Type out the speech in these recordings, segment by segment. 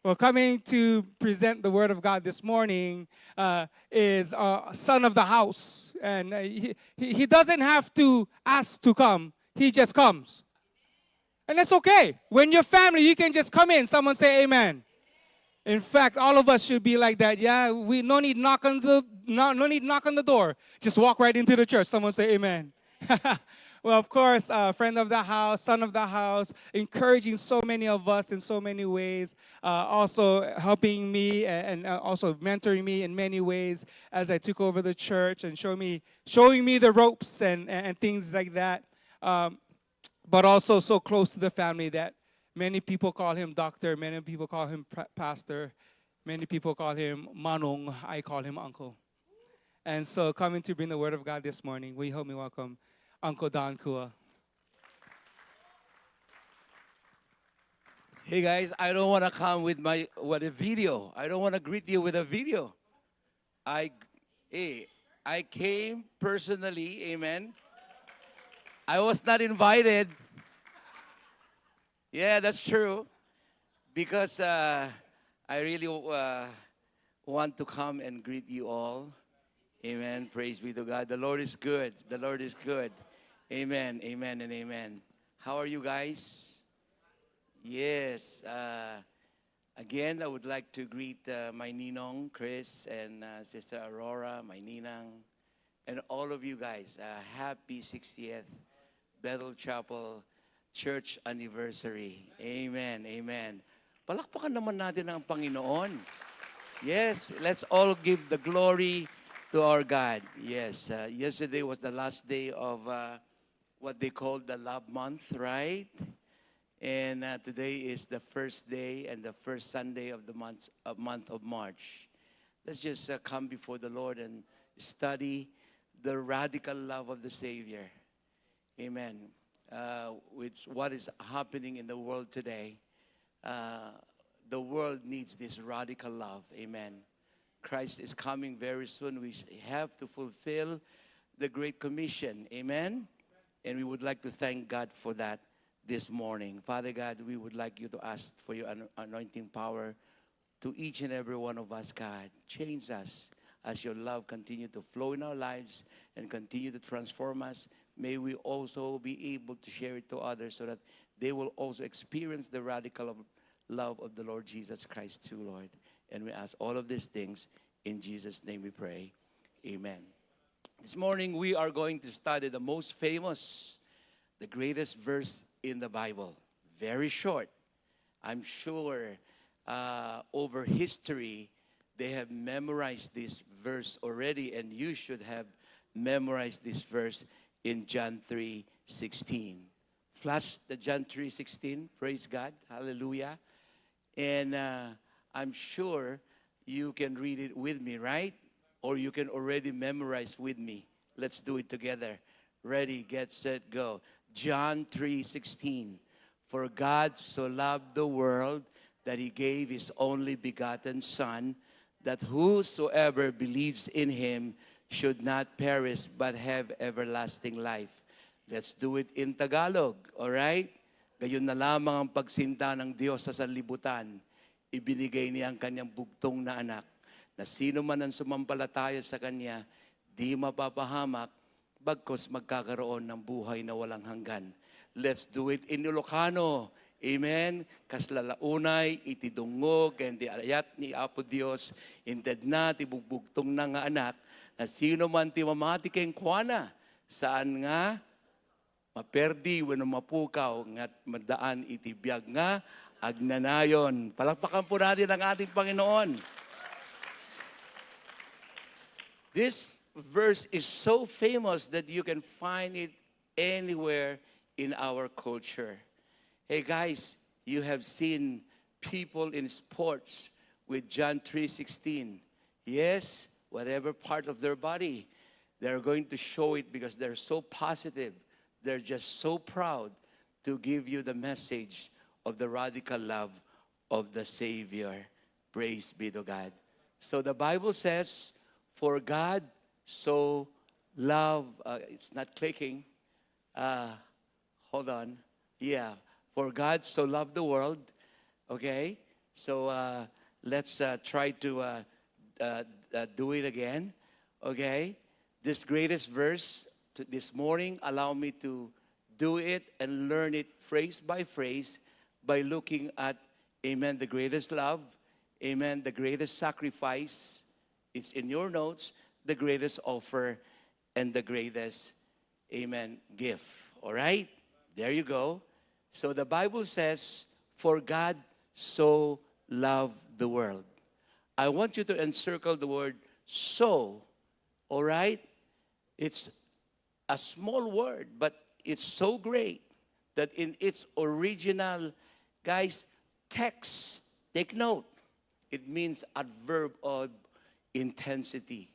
Well, coming to present the Word of God this morning is son of the house. And he doesn't have to ask to come, he just comes. And that's okay. When you're family, you can just come in. Someone say amen. In fact, all of us should be like that. Yeah, we no need knock on the no need knock on the door. Just walk right into the church. Someone say amen. Well, of course, friend of the house, son of the house, encouraging so many of us in so many ways. Also helping me and also mentoring me in many ways as I took over the church and showing me the ropes and things like that. Um, but also so close to the family that many people call him doctor, many people call him pastor, many people call him manong, I call him uncle. And so coming to bring the word of God this morning, will you help me welcome Uncle Don Kua. Hey guys, I don't want to come with a video. I don't want to greet you with a video. I hey, I came personally, amen. I was not invited. Yeah, that's true because I really want to come and greet you all. Amen. Praise be to God. The Lord is good. The Lord is good. Amen. Amen and amen. How are you guys? Yes. Again, I would like to greet my Ninong, Chris, and Sister Aurora, my Ninang, and all of you guys. Happy 60th Bethel Chapel Church Anniversary. Amen, amen. Palakpakan naman natin ang Panginoon. Yes, let's all give the glory to our God. Yes, yesterday was the last day of what they call the Love Month, right? And today is the first day and the first Sunday of the month of March. Let's just come before the Lord and study the radical love of the Savior. Amen. With what is happening in the world today, uh, the world needs this radical love. Amen. Christ is coming very soon. We have to fulfill the Great Commission. Amen. And we would like to thank God for that this morning. Father God, we would like you to ask for your anointing power to each and every one of us, God. Change us as your love continue to flow in our lives and continue to transform us. May we also be able to share it to others so that they will also experience the love of the Lord Jesus Christ too, Lord. And we ask all of these things in Jesus' name we pray. Amen. This morning we are going to study the most famous, the greatest verse in the Bible. Very short. I'm sure over history, they have memorized this verse already, and you should have memorized this verse in John 3:16. Flash the John 3:16. Praise God. Hallelujah. And I'm sure you can read it with me, right? Or you can already memorize with me. Let's do it together. Ready, get, set, go. John 3:16. For God so loved the world that he gave his only begotten Son, that whosoever believes in him should not perish but have everlasting life. Let's do it in Tagalog, all right? Gayon na lamang ang pagsinta ng Diyos sa sanlibutan. Ibinigay niya ang kanyang bugtong na anak, na sino man ang sumampalataya sa kanya, di mapapahamak, bagkos magkakaroon ng buhay na walang hanggan. Let's do it in Ilocano. Amen. Kaslalaunay, itidungog, and di ayat ni Apo Dios, inted na, tibugbugtong na nga anak, na sino man ti mamati keng kuana, saan nga, maperdi, wano mapukaw, nga't madaan itibiyag nga, agnanayon. Palakpakan po natin ang ating Panginoon. This verse is so famous that you can find it anywhere in our culture. Hey guys, you have seen people in sports with John 3:16. Yes, whatever part of their body, they're going to show it because they're so positive. They're just so proud to give you the message of the radical love of the Savior. Praise be to God. So the Bible says, for God so loved, it's not clicking. Hold on. Yeah. For God so loved the world, okay? So let's try to do it again. Okay? This greatest verse this morning, allow me to do it and learn it phrase by phrase by looking at, amen, the greatest love, amen, the greatest sacrifice. It's in your notes, the greatest offer and the greatest, amen, gift. All right? There you go. So the Bible says, for God so loved the world. I want you to encircle the word so, all right? It's a small word, but it's so great that in its original, guys, text, take note, it means adverb of intensity.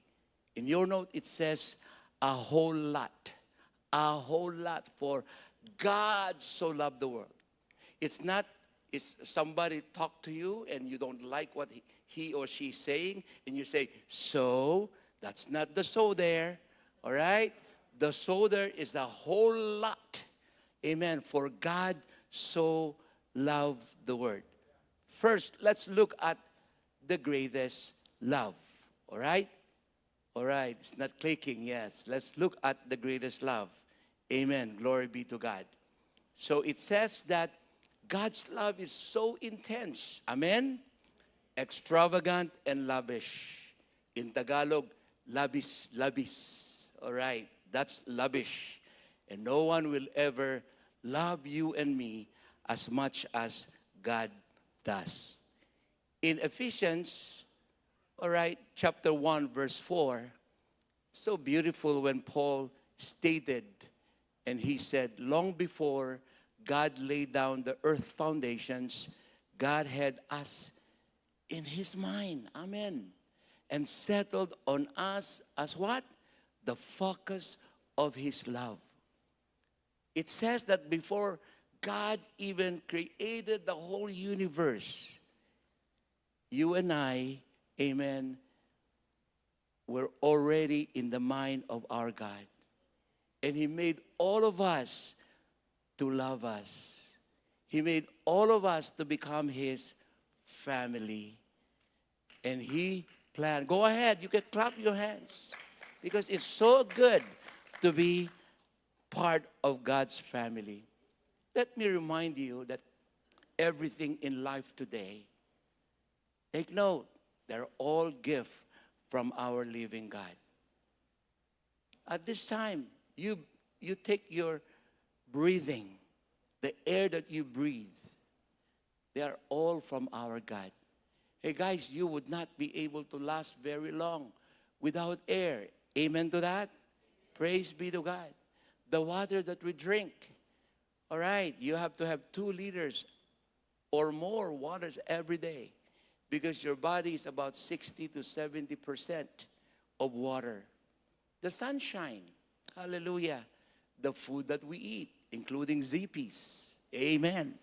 In your note, it says a whole lot. A whole lot, for God so loved the world. It's not, it's somebody talk to you and you don't like what he or she is saying, and you say, so, that's not the so there, all right? The so there is a whole lot. Amen. For God so loved the world. First, let's look at the greatest love, all right? All right, it's not clicking, yes. Let's look at the greatest love. Amen. Glory be to God. So it says that God's love is so intense. Amen? Extravagant and lavish. In Tagalog, labis, labis. All right, that's lavish. And no one will ever love you and me as much as God does. In Ephesians, all right, chapter 1, verse 4, so beautiful when Paul stated, and he said, long before God laid down the earth foundations, God had us in his mind. Amen. And settled on us as what? The focus of his love. It says that before God even created the whole universe, you and I, amen, were already in the mind of our God. And he made all of us to love us. He made all of us to become his family. And he planned. Go ahead, you can clap your hands. Because it's so good to be part of God's family. Let me remind you that everything in life today, take note, they're all gifts from our living God. At this time, you take your breathing, the air that you breathe, they are all from our God. Hey guys, you would not be able to last very long without air. Amen to that? Praise be to God. The water that we drink, all right, you have to have 2 liters or more waters every day because your body is about 60 to 70% of water. The sunshine, hallelujah. The food that we eat, including Zippies, amen.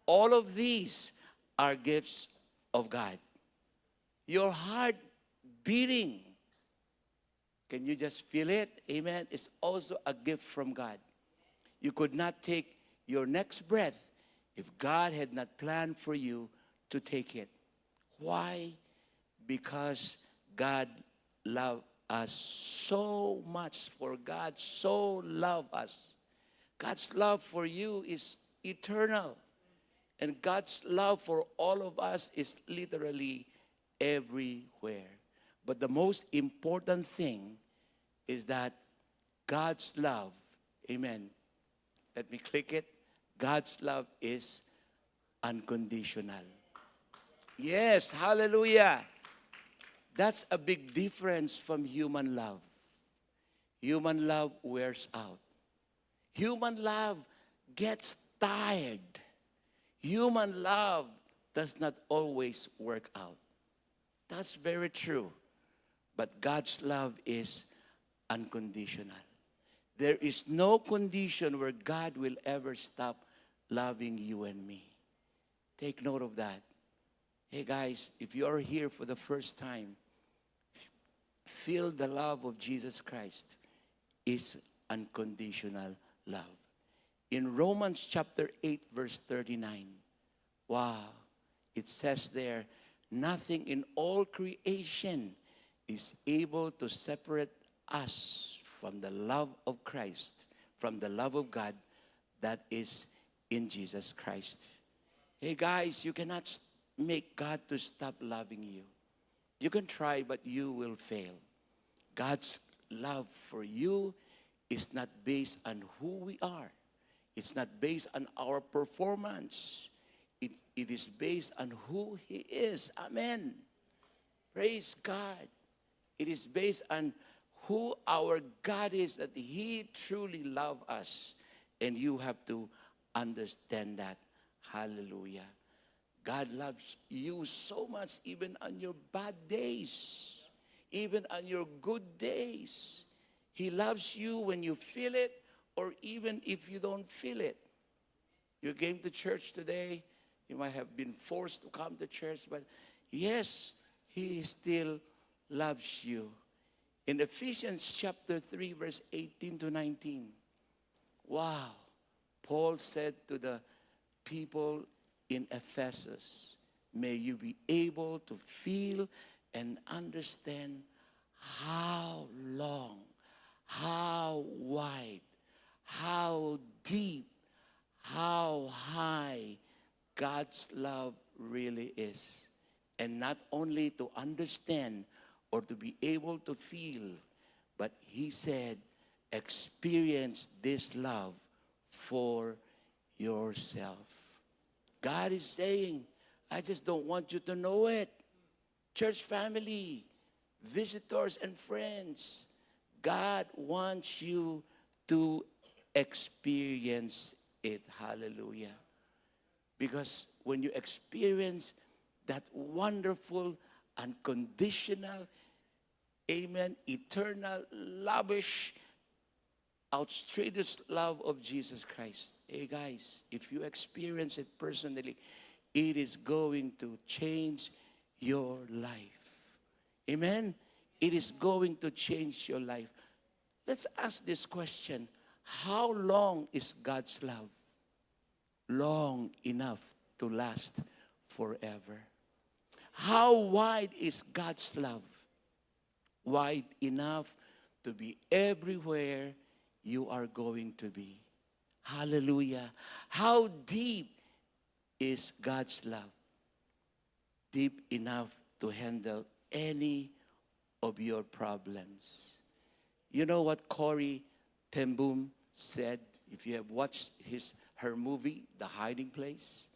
All of these are gifts of God. Your heart beating, can you just feel it? Amen. It's also a gift from God. You could not take your next breath if God had not planned for you to take it. Why? Because God loved us so much. For God so loved us. God's love for you is eternal. And God's love for all of us is literally everywhere. But the most important thing is that God's love, amen. Let me click it. God's love is unconditional. Yes, hallelujah. That's a big difference from human love. Human love wears out. Human love gets tired. Human love does not always work out. That's very true. But God's love is unconditional. There is no condition where God will ever stop loving you and me. Take note of that. Hey guys, if you are here for the first time, feel the love of Jesus Christ is unconditional love. In Romans chapter 8, verse 39, wow, It says there, nothing in all creation is able to separate us from the love of Christ, from the love of God that is in Jesus Christ. Hey guys, you cannot make God to stop loving you. You can try, but you will fail. God's love for you is not based on who we are. It's not based on our performance. It is based on who He is. Amen. Praise God. It is based on who our God is, that He truly loves us. And you have to understand that. Hallelujah. God loves you so much, even on your bad days, even on your good days. He loves you when you feel it, or even if you don't feel it. You came to church today, you might have been forced to come to church, but yes, He still loves you. In Ephesians chapter 3, verse 18 to 19, wow, Paul said to the people in Ephesus, may you be able to feel and understand how long, how wide, how deep, how high God's love really is. And not only to understand or to be able to feel, but He said, experience this love for yourself. God is saying, I just don't want you to know it. Church family, visitors and friends, God wants you to experience it. Hallelujah. Because when you experience that wonderful, unconditional, amen, eternal, lavish, outstretched love of Jesus Christ. Hey guys, if you experience it personally, it is going to change your life. Amen? It is going to change your life. Let's ask this question. How long is God's love? Long enough to last forever. How wide is God's love? Wide enough to be everywhere you are going to be. Hallelujah. How deep is God's love? Deep enough to handle any of your problems. You know what Corrie ten Boom said? If you have watched her movie, The Hiding Place,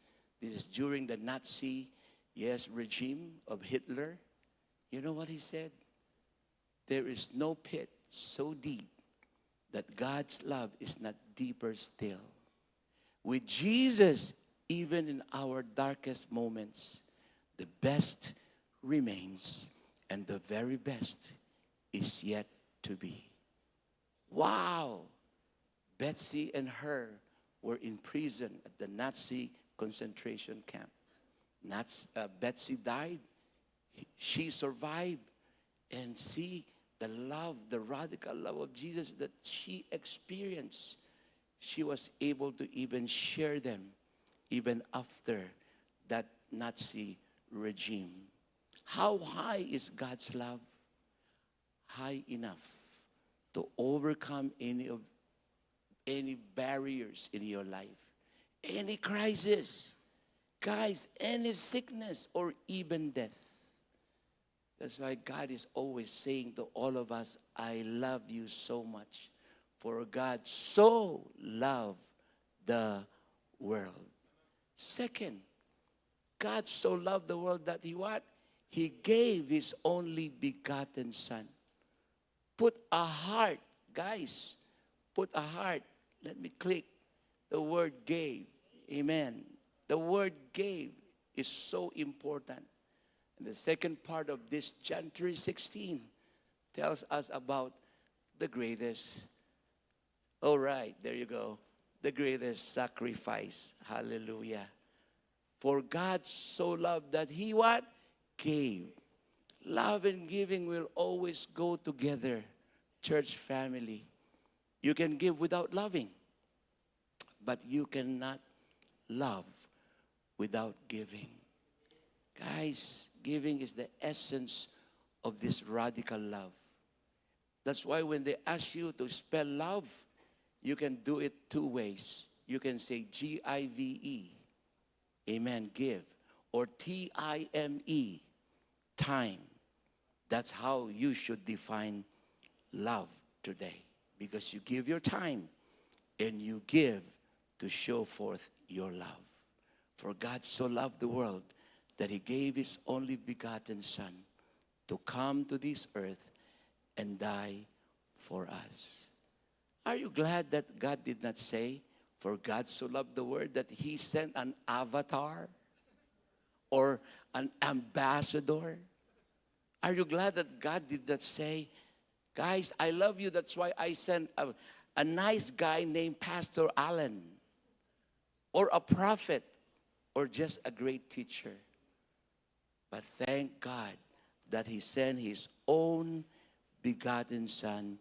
this is during the Nazi, regime of Hitler. You know what he said? There is no pit so deep that God's love is not deeper still. With Jesus, even in our darkest moments, the best remains, and the very best is yet to be. Wow! Betsy and her were in prison at the Nazi concentration camp. Betsy died. She survived. And see the love, the radical love of Jesus that she experienced. She was able to even share them even after that Nazi regime. How high is God's love? High enough to overcome any barriers in your life, any crisis, guys, any sickness or even death. That's why God is always saying to all of us, I love you so much. For God so loved the world. Second, God so loved the world that He what? He gave His only begotten Son. Put a heart, guys, put a heart. Let me click the word gave. Amen. The word gave is so important. And the second part of this John 3:16 tells us about the greatest. All right, there you go. The greatest sacrifice. Hallelujah. For God so loved that He what? Gave. Love and giving will always go together, church family. You can give without loving, but you cannot love without giving. Guys, giving is the essence of this radical love. That's why when they ask you to spell love, you can do it two ways. You can say Give, amen, give, or Time, time. That's how you should define love today, because you give your time and you give to show forth your love. For God so loved the world that he gave his only begotten Son to come to this earth and die for us. Are you glad that God did not say, for God so loved the world that he sent an avatar or an ambassador? Are you glad that God did not say, guys, I love you, that's why I sent a nice guy named Pastor Allen, or a prophet, or just a great teacher? But thank God that he sent his own begotten Son,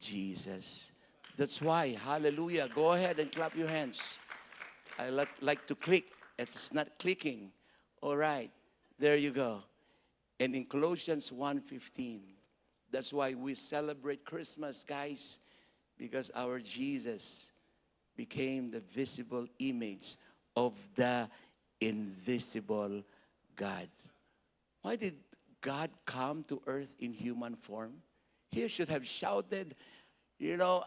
Jesus. That's why, hallelujah, go ahead and clap your hands. I like to click. It's not clicking. All right, there you go. And in Colossians 1:15, that's why we celebrate Christmas, guys, because our Jesus became the visible image of the invisible God. Why did God come to earth in human form? He should have shouted,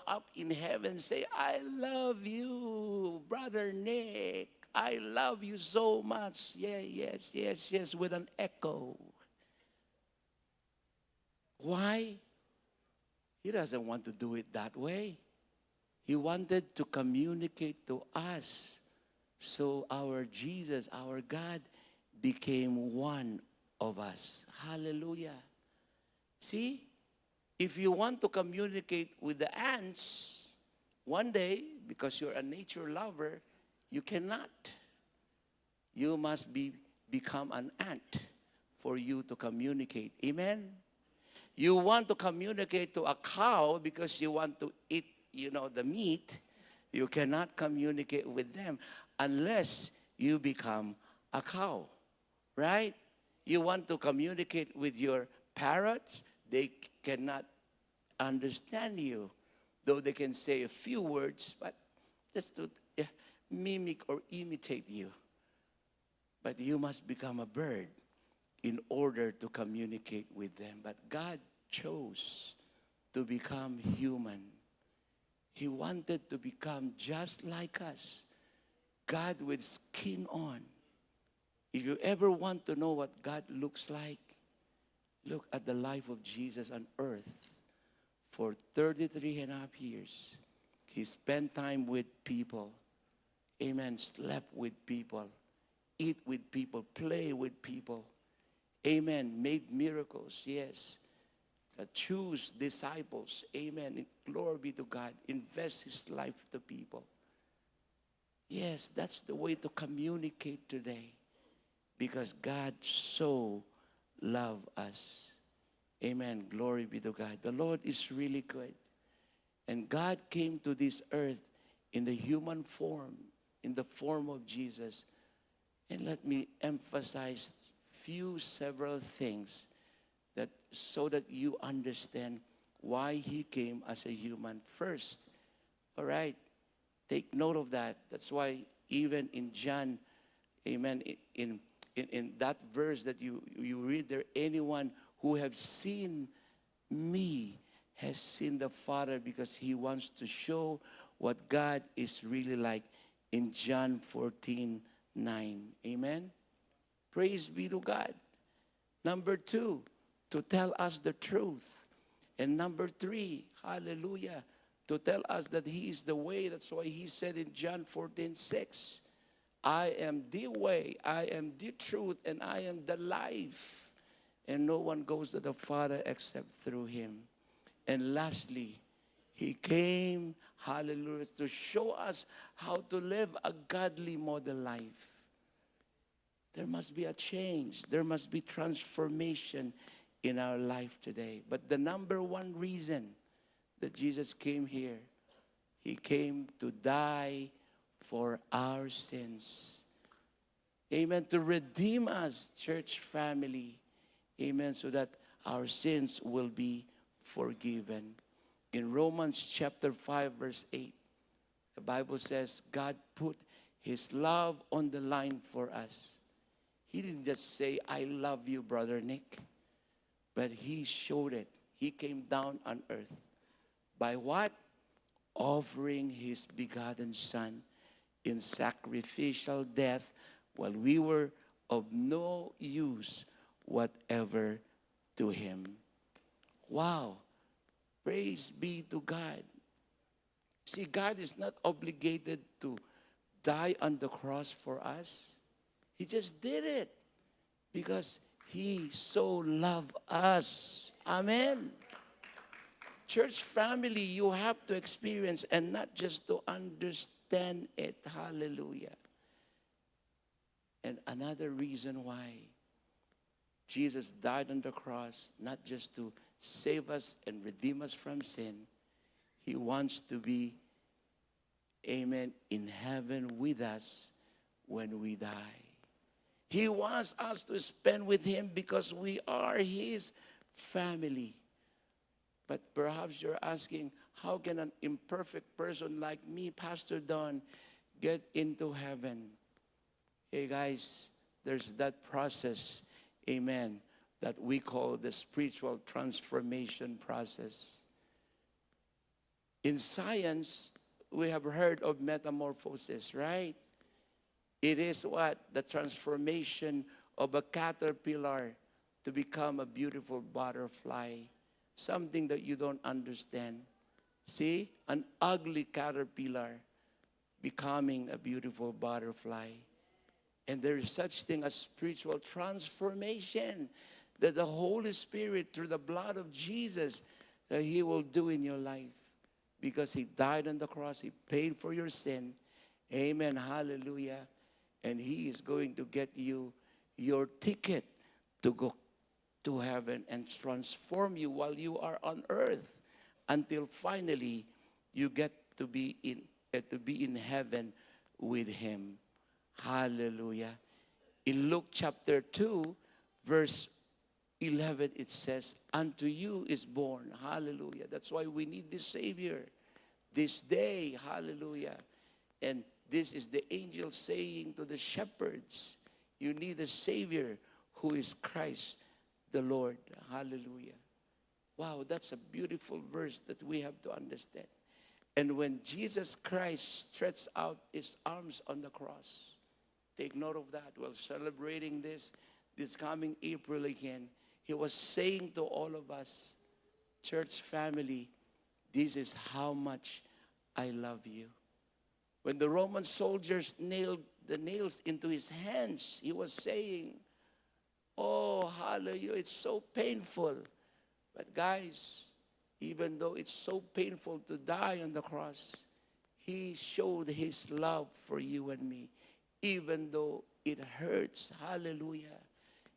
up in heaven, say, I love you, Brother Nick. I love you so much. Yeah, yes, yes, yes, with an echo. Why? He doesn't want to do it that way. He wanted to communicate to us. So our Jesus, our God, became one of us. Hallelujah. See, if you want to communicate with the ants, one day, because you're a nature lover, you cannot. You must become an ant for you to communicate. Amen? You want to communicate to a cow because you want to eat, the meat. You cannot communicate with them unless you become a cow, right? You want to communicate with your parrots, they cannot understand you, though they can say a few words, but just to mimic or imitate you. But you must become a bird in order to communicate with them. But God chose to become human. He wanted to become just like us, God with skin on. If you ever want to know what God looks like, look at the life of Jesus on earth. For 33 and a half years, he spent time with people. Amen. Slept with people. Eat with people. Play with people. Amen. Made miracles. Yes. Choose disciples. Amen. Glory be to God. Invest his life to people. Yes, that's the way to communicate today. Because God so loved us. Amen. Glory be to God. The Lord is really good. And God came to this earth in the human form, in the form of Jesus. And let me emphasize several things that so that you understand why he came as a human first. All right. Take note of that. That's why even in John, amen, in that verse that you read there, anyone who have seen me has seen the Father, because he wants to show what God is really like in John 14:9. Amen? Praise be to God. Number 2, to tell us the truth. And number 3, hallelujah, to tell us that he is the way. That's why he said in John 14:6, I am the way, I am the truth, and I am the life. And no one goes to the Father except through him. And lastly, he came, hallelujah, to show us how to live a godly model life. There must be a change. There must be transformation in our life today. But the number one reason that Jesus came here, he came to die for our sins. Amen. To redeem us, church family. Amen. So that our sins will be forgiven. In Romans chapter 5, verse 8, the Bible says God put His love on the line for us. He didn't just say, I love you, Brother Nick. But He showed it. He came down on earth. By what? Offering His begotten Son in sacrificial death while we were of no use whatever to Him. Wow. Praise be to God. See, God is not obligated to die on the cross for us. He just did it because He so loved us. Amen. Church family, you have to experience and not just to understand it. Hallelujah. And another reason why Jesus died on the cross, not just to save us and redeem us from sin. He wants to be, amen, in heaven with us when we die. He wants us to spend with Him because we are His family. But perhaps you're asking, how can an imperfect person like me, Pastor Don, get into heaven? Hey guys, there's that process, amen, that we call the spiritual transformation process. In science, we have heard of metamorphosis, right? It is what? The transformation of a caterpillar to become a beautiful butterfly. Something that you don't understand. See? An ugly caterpillar becoming a beautiful butterfly. And there is such thing as spiritual transformation that the Holy Spirit, through the blood of Jesus, that He will do in your life. Because He died on the cross. He paid for your sin. Amen. Hallelujah. And He is going to get you your ticket to go to heaven and transform you while you are on earth until finally you get to be in heaven with Him. Hallelujah. In Luke chapter 2, verse 11, it says, unto you is born. Hallelujah. That's why we need this Savior this day. Hallelujah. And this is the angel saying to the shepherds, you need a Savior who is Christ the Lord. Hallelujah. Wow, that's a beautiful verse that we have to understand. And when Jesus Christ stretched out His arms on the cross, take note of that. We're celebrating this coming April again. He was saying to all of us, church family, this is how much I love you. When the Roman soldiers nailed the nails into His hands, He was saying, oh, hallelujah, it's so painful. But guys, even though it's so painful to die on the cross, He showed His love for you and me, even though it hurts. Hallelujah.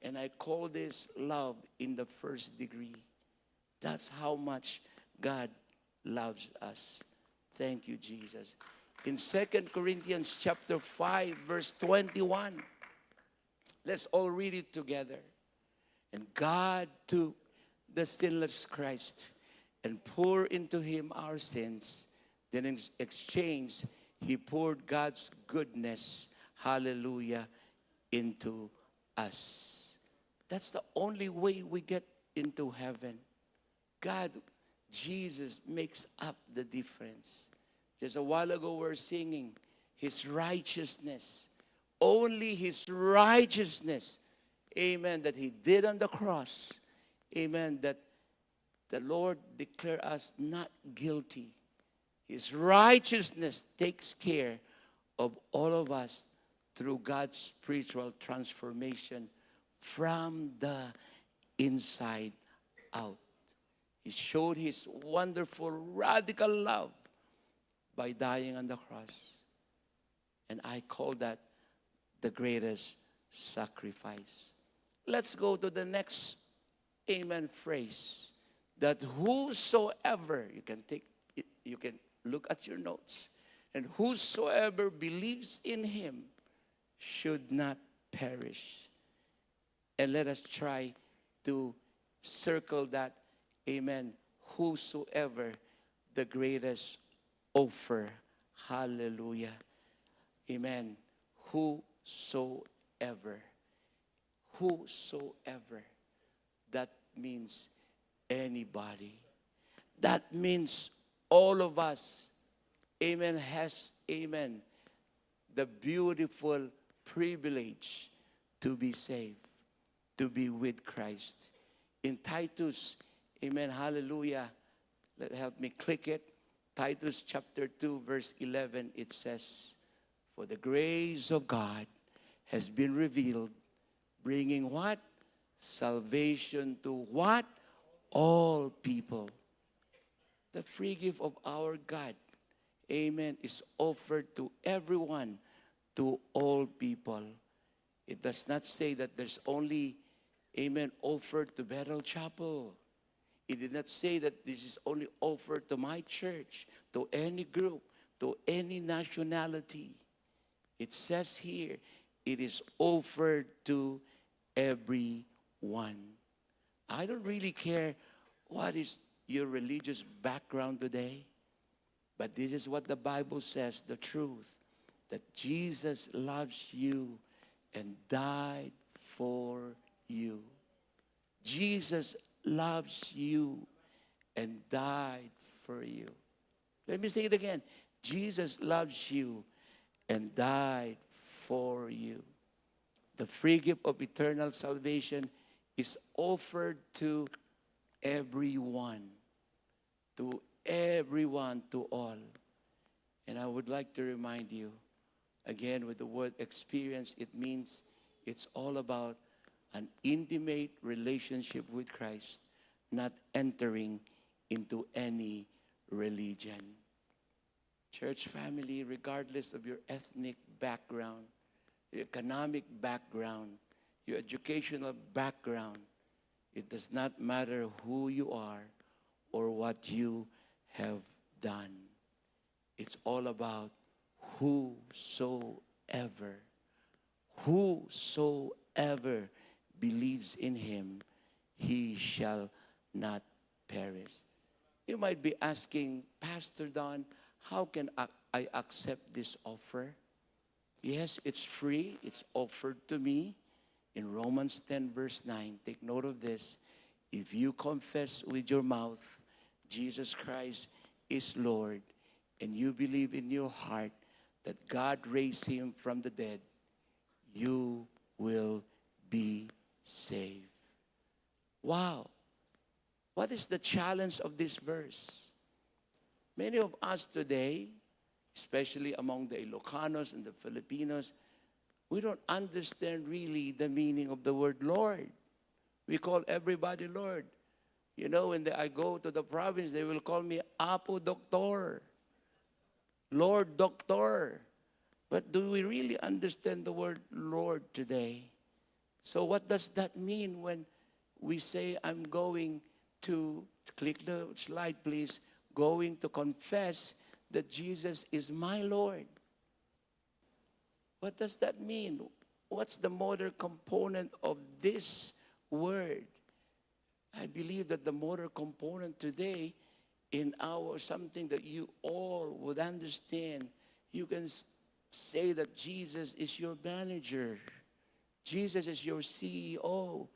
And I call this love in the first degree. That's how much God loves us. Thank you, Jesus. In 2 Corinthians chapter 5, verse 21, let's all read it together. And God took the sinless Christ and poured into Him our sins. Then in exchange, He poured God's goodness, hallelujah, into us. That's the only way we get into heaven. God, Jesus makes up the difference. Just a while ago we were singing His righteousness. Only His righteousness, amen, that He did on the cross, amen, that the Lord declared us not guilty. His righteousness takes care of all of us through God's spiritual transformation from the inside out. He showed His wonderful, radical love by dying on the cross. And I call that the greatest sacrifice. Let's go to the next amen phrase. That whosoever, you can look at your notes, and whosoever believes in Him should not perish. And let us try to circle that, amen, whosoever the greatest offer. Hallelujah. Amen. Whosoever. Whosoever. That means anybody. That means all of us, amen, has, amen, the beautiful privilege to be saved, to be with Christ. In Titus, amen, hallelujah, help me click it. Titus chapter 2, verse 11, it says, "For the grace of God has been revealed, bringing what? Salvation to what? All people." The free gift of our God, amen, is offered to everyone, to all people. It does not say that there's only, amen, offered to Bethel Chapel. It did not say that this is only offered to my church, to any group, to any nationality. It says here, it is offered to everyone. I don't really care what is your religious background today, but this is what the Bible says, the truth, that Jesus loves you and died for you. Jesus loves you and died for you. Let me say it again. Jesus loves you and died for you. The free gift of eternal salvation is offered to everyone. To everyone, to all. And I would like to remind you, again, with the word experience, it means it's all about an intimate relationship with Christ, not entering into any religion. Church family, regardless of your ethnic background, your economic background, your educational background, it does not matter who you are or what you have done. It's all about whosoever believes in him, he shall not perish. You might be asking, Pastor Don, how can I accept this offer? Yes, it's free. It's offered to me. In Romans 10 verse 9, take note of this. If you confess with your mouth Jesus Christ is Lord, and you believe in your heart that God raised him from the dead, you will be saved. Wow. What is the challenge of this verse? Many of us today, especially among the Ilocanos and the Filipinos, we don't understand really the meaning of the word Lord. We call everybody Lord. You know, when I go to the province, they will call me Apo Doctor, Lord Doctor. But do we really understand the word Lord today? So what does that mean when we say, I'm going to, click the slide please, going to confess that Jesus is my Lord? What does that mean? What's the motor component of this word? I believe that the motor component today in our something that you all would understand, you can say that Jesus is your manager. Jesus is your CEO.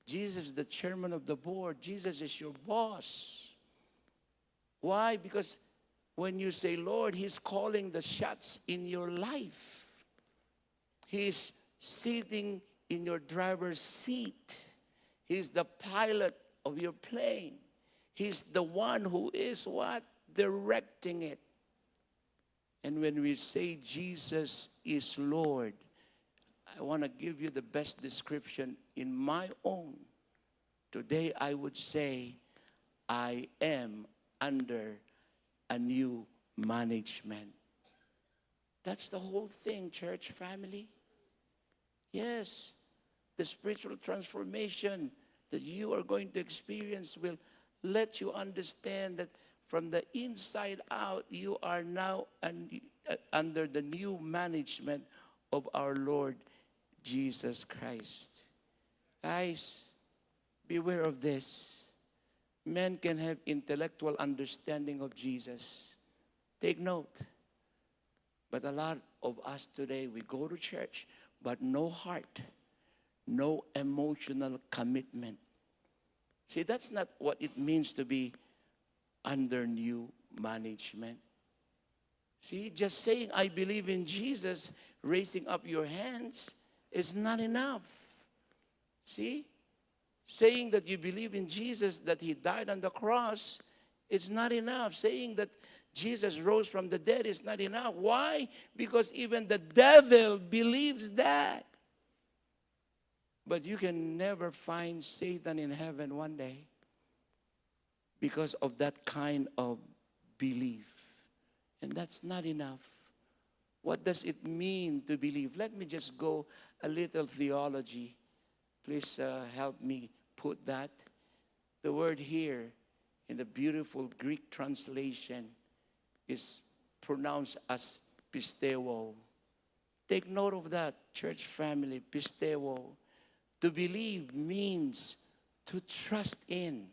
Jesus is the chairman of the board. Jesus is your boss. Why? Because when you say Lord, he's calling the shots in your life. He's sitting in your driver's seat. He's the pilot of your plane. He's the one who is what? Directing it. And when we say Jesus is Lord, I want to give you the best description in my own. Today I would say, I am under a new management. That's the whole thing, church family. Yes, the spiritual transformation that you are going to experience will let you understand that from the inside out, you are now under the new management of our Lord Jesus Christ. Guys, beware of this. Men can have intellectual understanding of Jesus. Take note. But a lot of us today, we go to church, but no heart, no emotional commitment. See, that's not what it means to be under new management. See, just saying, I believe in Jesus, raising up your hands, is not enough. See? Saying that you believe in Jesus, that He died on the cross, is not enough. Saying that Jesus rose from the dead is not enough. Why? Because even the devil believes that. But you can never find Satan in heaven one day because of that kind of belief. And that's not enough. What does it mean to believe? Let me just go a little theology. Please help me put that. The word here in the beautiful Greek translation is pronounced as pisteuo. Take note of that, church family, pisteuo. To believe means to trust in,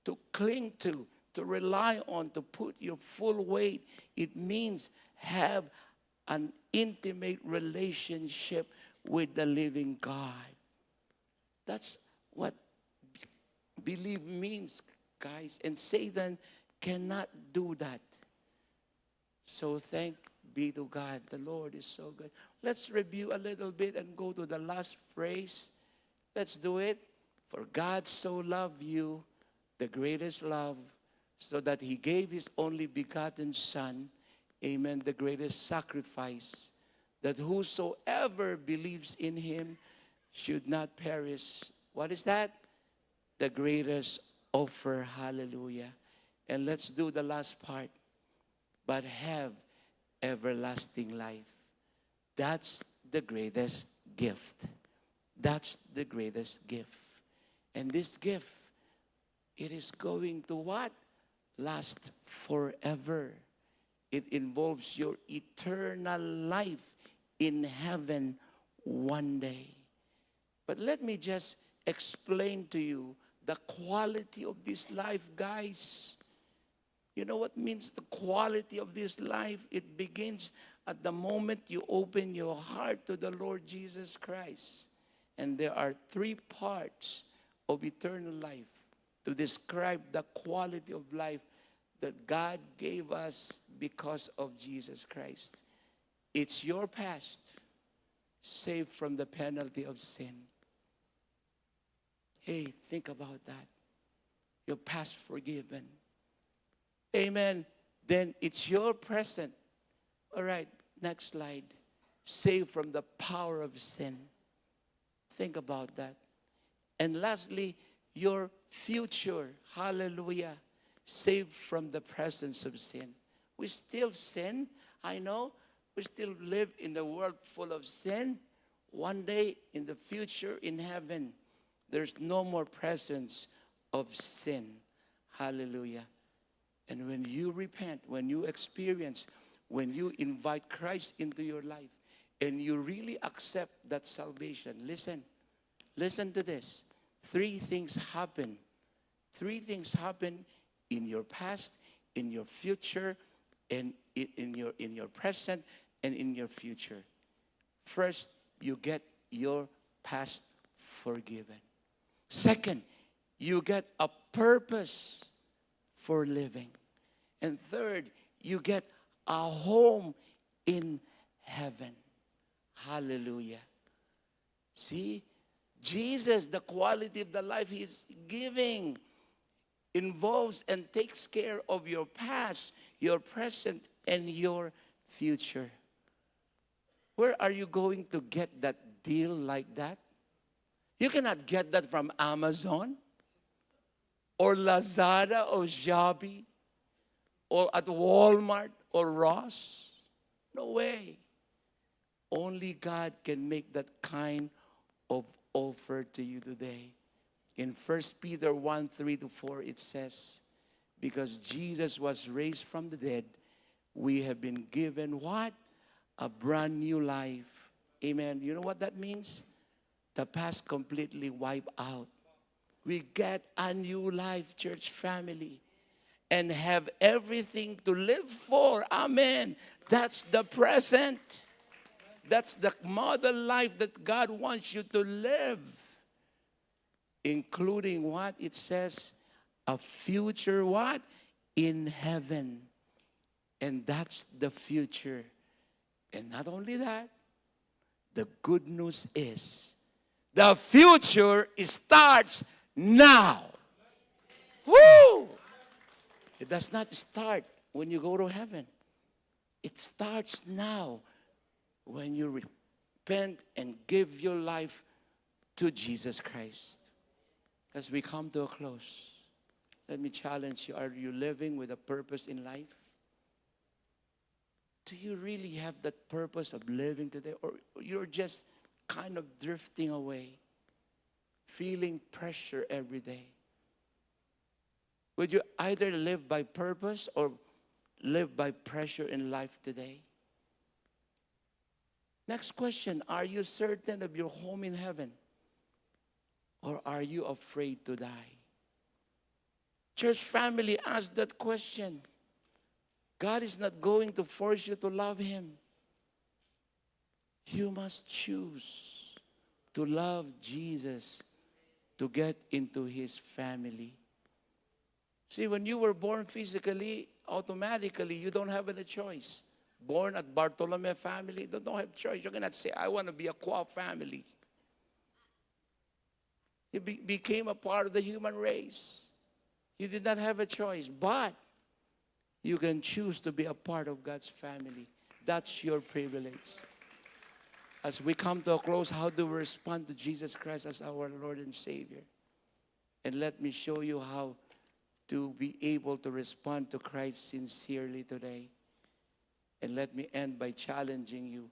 to cling to rely on, to put your full weight. It means have an intimate relationship with the living God. That's what believe means, guys. And Satan cannot do that. So thank be to God. The Lord is so good. Let's review a little bit and go to the last phrase. Let's do it. For God so loved you, the greatest love, so that He gave His only begotten Son, amen, the greatest sacrifice, that whosoever believes in Him should not perish. What is that? The greatest offer. Hallelujah. And let's do the last part. But have everlasting life. That's the greatest gift. That's the greatest gift. And this gift, it is going to what? Last forever. It involves your eternal life in heaven one day. But let me just explain to you the quality of this life, guys. You know what means the quality of this life? It begins at the moment you open your heart to the Lord Jesus Christ. And there are three parts of eternal life to describe the quality of life that God gave us because of Jesus Christ. It's your past, saved from the penalty of sin. Hey, think about that. Your past forgiven. Amen. Then it's your present. All right, next slide. Saved from the power of sin. Think about that. And lastly, your future. Hallelujah. Saved from the presence of sin. We still sin. I know. We still live in a world full of sin. One day in the future in heaven, there's no more presence of sin. Hallelujah. And when you repent, when you experience, when you invite Christ into your life, and you really accept that salvation, listen to this. Three things happen. Three things happen in your past, in your future, and in your present, and in your future. First, you get your past forgiven. Second, you get a purpose for living. And third, you get a home in heaven. Hallelujah. See, Jesus, the quality of the life He's giving involves and takes care of your past, your present, and your future. Where are you going to get that deal like that? You cannot get that from Amazon or Lazada or Joby or at Walmart or Ross. No way. Only God can make that kind of offer to you today. In 1 Peter 1:3-4, it says, because Jesus was raised from the dead, we have been given what? A brand new life. Amen. You know what that means? The past completely wiped out. We get a new life, church family, and have everything to live for. Amen. That's the present. That's the model life that God wants you to live, including what it says, a future what? In heaven. And that's the future. And not only that, the good news is the future starts now. Woo! It does not start when you go to heaven. It starts now when you repent and give your life to Jesus Christ. As we come to a close, let me challenge you. Are you living with a purpose in life? Do you really have that purpose of living today? Or you're just kind of drifting away, feeling pressure every day? Would you either live by purpose or live by pressure in life today? Next question, are you certain of your home in heaven? Or are you afraid to die? Church family, ask that question. God is not going to force you to love Him. You must choose to love Jesus to get into His family. See, when you were born physically, automatically, you don't have any choice. Born at Bartolome family, you don't have choice. You cannot say, I want to be a Qua family. You became a part of the human race. You did not have a choice, but you can choose to be a part of God's family. That's your privilege. As we come to a close, how do we respond to Jesus Christ as our Lord and Savior? And let me show you how to be able to respond to Christ sincerely today. And let me end by challenging you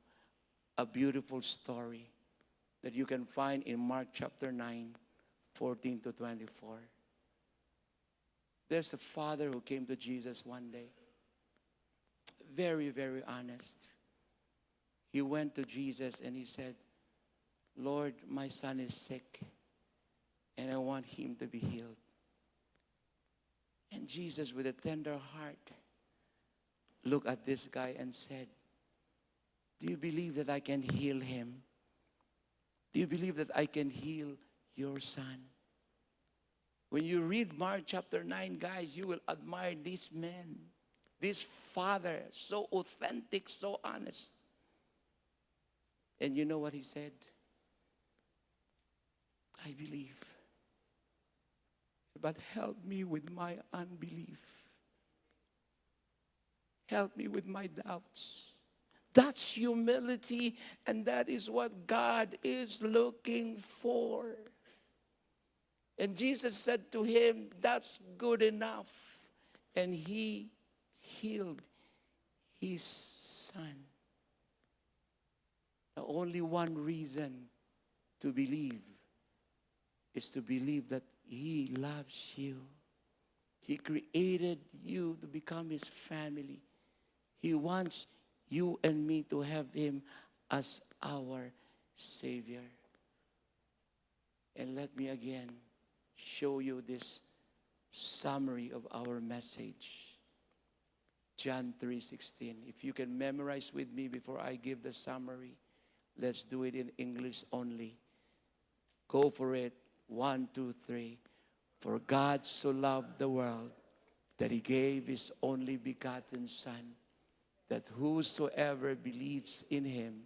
a beautiful story that you can find in Mark chapter 9, 14 to 24. There's a father who came to Jesus one day. Very, very honest. He went to Jesus and he said, Lord, my son is sick and I want him to be healed. And Jesus, with a tender heart, looked at this guy and said, do you believe that I can heal him? Do you believe that I can heal your son? When you read Mark chapter 9, guys, you will admire this man, this father, so authentic, so honest. And you know what he said? I believe, but help me with my unbelief. Help me with my doubts. That's humility, and that is what God is looking for. And Jesus said to him, that's good enough. And he healed his son. The only one reason to believe is to believe that He loves you. He created you to become His family. He wants you and me to have Him as our Savior. And let me again show you this summary of our message. John 3:16. If you can memorize with me before I give the summary, let's do it in English only. Go for it. 1, 2, 3. For God so loved the world that He gave His only begotten Son, that whosoever believes in Him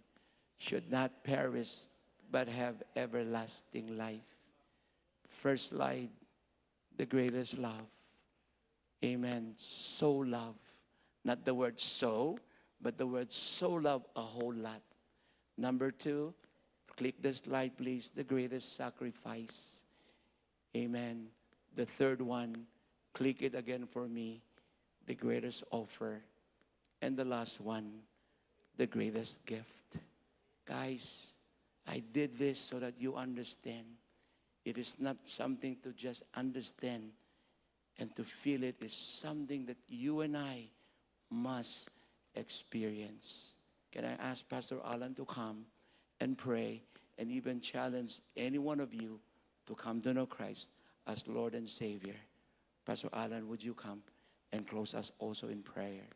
should not perish but have everlasting life. First slide, the greatest love. Amen. So love. Not the word so, but the word so love a whole lot. Number 2, click the slide please, the greatest sacrifice. Amen. The third one, click it again for me, the greatest offer. And the last one, the greatest gift. Guys, I did this so that you understand. It is not something to just understand and to feel it. It's something that you and I must experience. Can I ask Pastor Alan to come and pray and even challenge any one of you to come to know Christ as Lord and Savior. Pastor Alan, would you come and close us also in prayer?